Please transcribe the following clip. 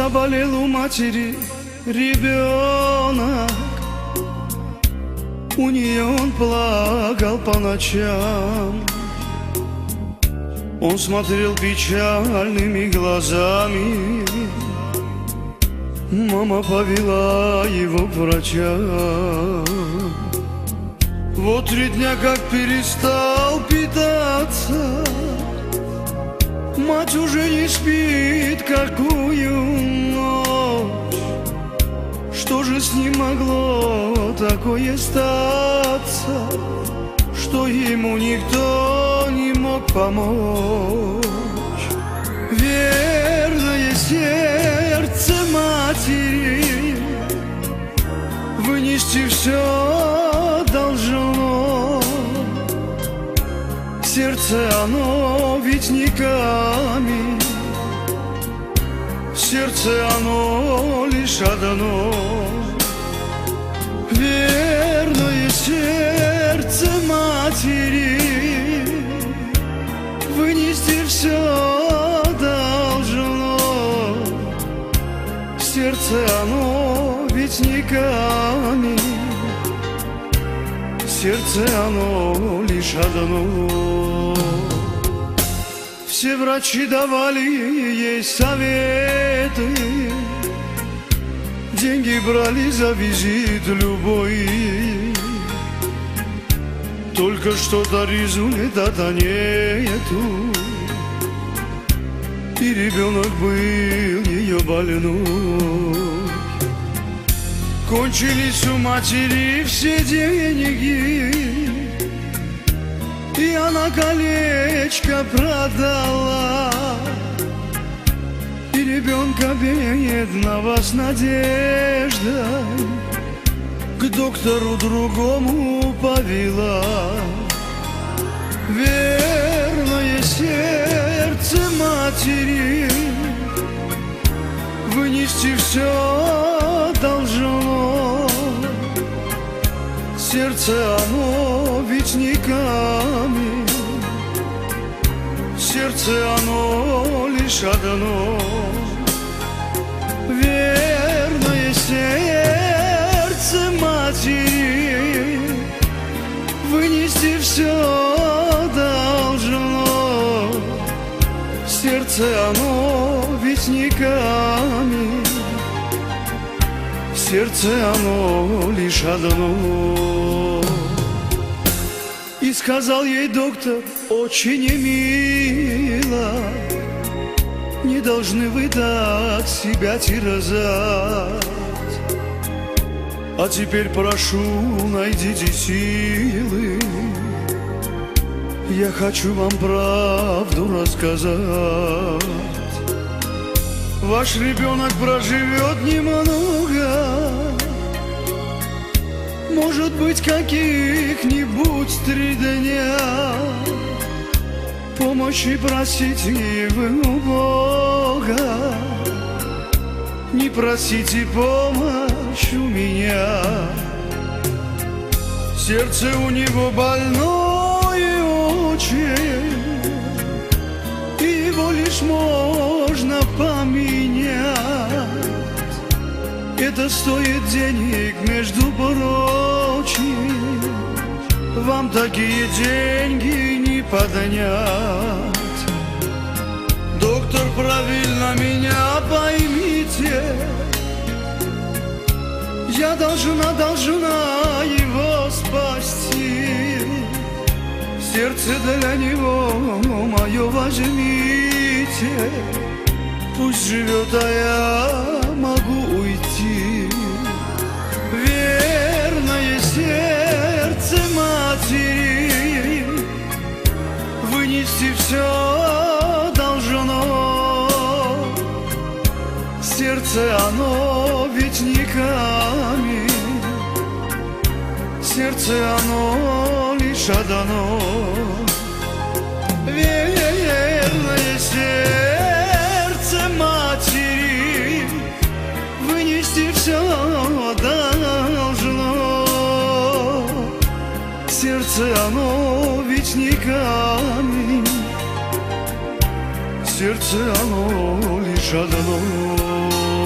Заболел у матери ребенок, у нее он плакал по ночам. Он смотрел печальными глазами. Мама повела его к врачам. Вот 3 дня как перестал питаться, мать уже не спит какую ночь. Что же с ним могло такое статься, что ему никто не мог помочь? Верное сердце матери вынести все должно. Сердце оно ведь не камень, сердце оно лишь одно. Верное сердце матери вынести все должно. Сердце оно ведь не камень, сердце оно лишь одно. Все врачи давали ей советы, деньги брали за визит любой. Только что-то результата нету, и ребенок был ее больной. Кончились у матери все деньги, и она колечко продала. И ребенка бедного с надеждой к доктору другому повела. Верное сердце матери вынести все должно. Сердце оно ведь не камень, сердце оно лишь одно. Верное сердце матери вынести все должно. Сердце оно ведь не камень, сердце оно лишь одно. И сказал ей доктор очень мило: не должны вы так себя терзать. А теперь прошу, найдите силы, я хочу вам правду рассказать. Ваш ребенок проживет немного, может быть, каких-нибудь 3 дня. Помощи просите вы у Бога, не просите помощь у меня. Сердце у него больное очень, и его лишь можно поменять. Это стоит денег, между прочим, вам такие деньги не поднять. Доктор, правильно меня поймите, я должна его спасти. Сердце для него мое возьмите, пусть живет, а я могу уйти. Верное сердце матери вынести все должно. Сердце оно ведь не камень, сердце оно лишь одно. Верное сердце матери вынести все должно. Сердце оно ведь не камень, сердце оно лишь одно.